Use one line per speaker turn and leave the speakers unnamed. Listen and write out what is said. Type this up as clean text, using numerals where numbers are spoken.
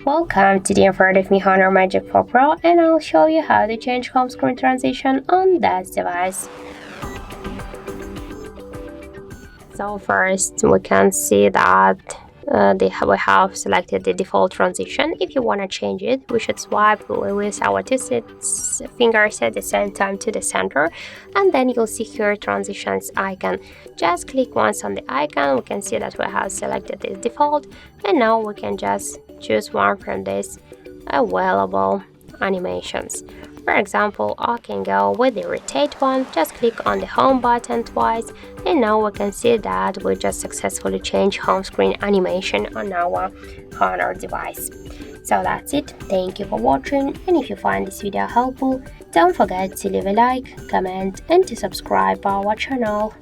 Welcome to the in front of me HONOR Magic4 Pro, and I'll show you how to change home screen transition on this device. So first we can see that we have selected the default transition. If you want to change it, we should swipe with our two fingers at the same time to the center, and then you'll see here transitions icon. Just click once on the icon. We can see that we have selected the default, and now we can just choose one from these available animations. For example, I can go with the rotate one. Just click on the home button twice, and now we can see that we just successfully changed home screen animation on our HONOR device. So that's it. Thank you for watching, and if you find this video helpful, don't forget to leave a like, comment, and to subscribe our channel.